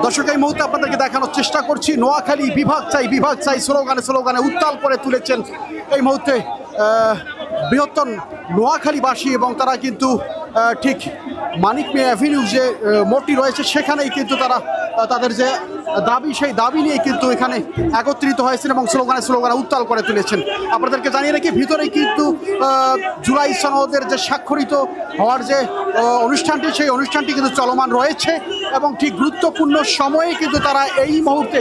দর্শক এই মুহূর্তে আপনাদেরকে দেখানোর চেষ্টা করছি নোয়াখালী বিভাগ চাই স্লোগানে উত্তাল করে তুলেছেন এই মুহূর্তে বৃহত্তর নোয়াখালীবাসী এবং তারা কিন্তু ঠিক মানিক মিয়া অ্যাভিনিউ যে মোড়টি রয়েছে সেখানেই কিন্তু তারা তাদের যে দাবি সেই দাবি নিয়ে কিন্তু এখানে একত্রিত হয়েছেন এবং স্লোগানে উত্তাল করে তুলেছেন। আপনাদেরকে জানিয়ে রাখি ভিতরেই কিন্তু জুলাই সনদের যে স্বাক্ষরিত হওয়ার যে অনুষ্ঠানটি সেই অনুষ্ঠানটি কিন্তু চলমান রয়েছে এবং ঠিক গুরুত্বপূর্ণ সময়ে কিন্তু তারা এই মুহূর্তে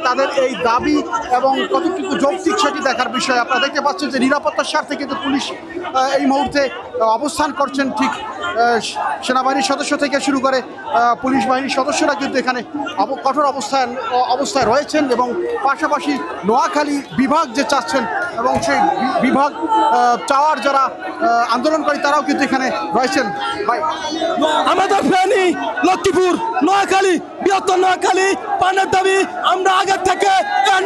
তাদের এই দাবি এবং কতটুকু যৌক্তিক সেটি দেখার বিষয়। আপনারা দেখতে পাচ্ছেন যে নিরাপত্তার স্বার্থে কিন্তু পুলিশ এই মুহূর্তে অবস্থান করছেন। ঠিক সেনাবাহিনীর সদস্য থেকে শুরু করে পুলিশ বাহিনীর সদস্যরা কিন্তু এখানে কঠোর অবস্থায় রয়েছেন এবং পাশাপাশি নোয়াখালী বিভাগ যে চাচ্ছেন এবং সেই বিভাগ চাওয়ার যারা আন্দোলনকারী তারাও কিন্তু এখানে রয়েছেন। ভাই আমাদের ফেনী লক্ষ্মীপুর নোয়াখালী বৃহত্তর নোয়াখালী পানের দাবি আমরা আগের থেকে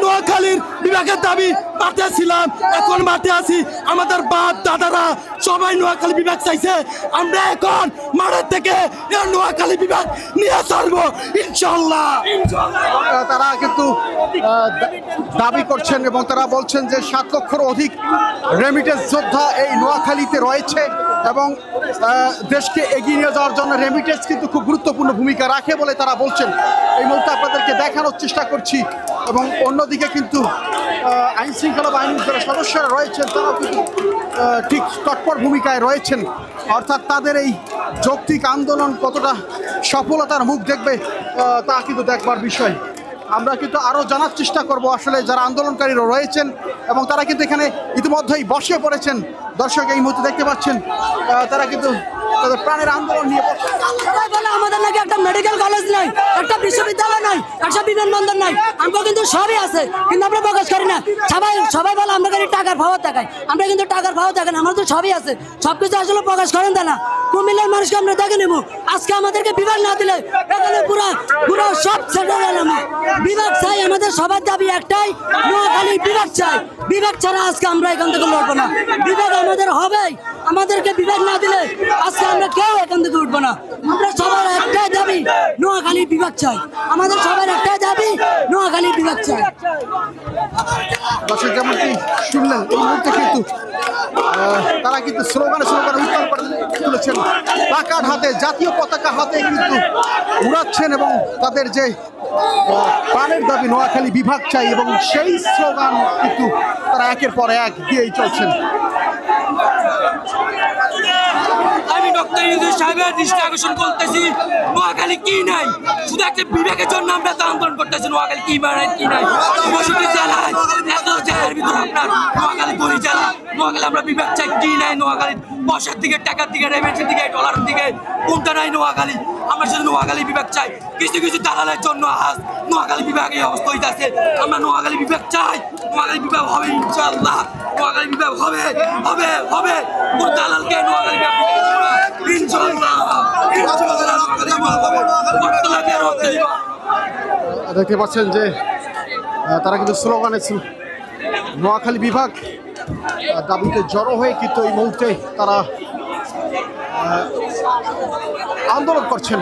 নোয়াখালীর বিভাগের দাবি মাঠে ছিলাম, এখন মাঠে আছি। আমাদের বাপ দাদারা সবাই নোয়াখালী বিভাগ চাইছে, আমরা এখন মাঠের থেকে নোয়াখালী বিভাগ নিয়ে চলবো ইনশাল্লাহ। তারা কিন্তু দাবি করছেন এবং তারা বলছেন যে 7 লক্ষের অধিক রেমিটেন্স যোদ্ধা এই নোয়াখালীতে রয়েছে এবং দেশকে এগিয়ে নিয়ে যাওয়ার জন্য রেমিটেন্স কিন্তু খুব গুরুত্বপূর্ণ ভূমিকা রাখে বলে তারা বলছেন। এই মুহূর্তে আপনাদেরকে দেখানোর চেষ্টা করছি এবং অন্যদিকে কিন্তু আইন শৃঙ্খলা বাহিনীর যারা সদস্যরা রয়েছেন তারাও কিন্তু ঠিক তৎপর ভূমিকায় রয়েছেন। অর্থাৎ তাদের এই যৌক্তিক আন্দোলন কতটা সফলতার মুখ দেখবে তা কিন্তু দেখবার বিষয়। আমরা কিন্তু আরও জানার চেষ্টা করব আসলে যারা আন্দোলনকারীরা রয়েছেন এবং তারা কিন্তু এখানে ইতিমধ্যেই বসে পড়েছেন। দর্শক এই মুহূর্তে দেখতে পাচ্ছেন তারা কিন্তু তাদের প্রাণের আন্দোলন নিয়ে আমাদের নাকি একটা মেডিকেল কলেজ নাই, একটা বিশ্ববিদ্যালয় নাই, একটা বিমানবন্দর নাই। আমরা কিন্তু সবই আছে কিন্তু আমরা প্রকাশ করি না। সবাই বলে আমরা কিন্তু টাকার ভাওয়া দেখাই, আমরা কিন্তু টাকার ভাওয়া দেখাই না। আমরা তো সবই আছে, সবকিছু আসলে প্রকাশ করেন না। কুমিল্লার মানুষকে আমরা দেখে নেব। আজকে আমাদেরকে বিভাগ না দিলে এখানে পুরো সব ছেড়ে গেলাম। বিভাগ চাই, আমাদের সবার দাবি একটাই, নোয়াখালী বিভাগ চাই। বিভাগ ছাড়া আজকে আমরা এখান থেকে লড়বো না। বিভাগ আমাদের হবেই, আমাদেরকে বিভাগ না দিলে আজকে আমরা কেউ এখান থেকে উঠবো না। আমরা সবার একটাই দাবি, নোয়াখালী বিভাগ চাই। আমাদের সবার একটাই দাবি, নোয়াখালী বিভাগ চাই। দর্শক যেমনটি শুনলেন এই মুহূর্তে কিন্তু তারা কিন্তু স্লোগানে উত্তাল করে তুলেছেন, প্লাকার্ড হাতে, জাতীয় পতাকা হাতে কিন্তু উড়াচ্ছেন এবং তাদের যে প্রাণের দাবি নোয়াখালী বিভাগ চাই এবং সেই স্লোগান কিন্তু তারা একের পর এক দিয়েই চলছেন। আমি ডক্টর ইউনূস সাহেবের দৃষ্টি আকর্ষণ করতেছি, নোয়াখালী কি নাই, শুধু একটা বিবেকের জন্য আমরা তো আন্দোলন করতেছি। নোয়াখালী কি নাই, 65 জেলায় এত জেলার ভিতরে আপনার নোয়াখালী বড়ি জেলা। নোয়াখালী আমরা বিবেক চাই, কি নাই নোয়াখালী, পয়সার দিকে, টাকার দিকে, রেমিটেন্সের দিকে, ডলারের দিকে, কোনটা নাই নোয়াখালী। আমরা শুধু নোয়াখালী বিভাগ চাই। কিছু দালালের জন্য আজ নোয়াখালী বিভাগ এই অবস্থা হইতেছে। আমরা নোয়াখালী বিভাগ চাই, নোয়াখালী বিভাগ হবে ইনশাআল্লাহ। নোয়াখালী বিভাগ হবে। কোন দালালকে নোয়াখালী বিভাগ দেখতে পাচ্ছেন যে তারা কিন্তু স্লোগানে নোয়াখালী বিভাগ দাবিতে জড়ো হয়ে কিন্তু এই মুহূর্তে তারা আন্দোলন করছেন।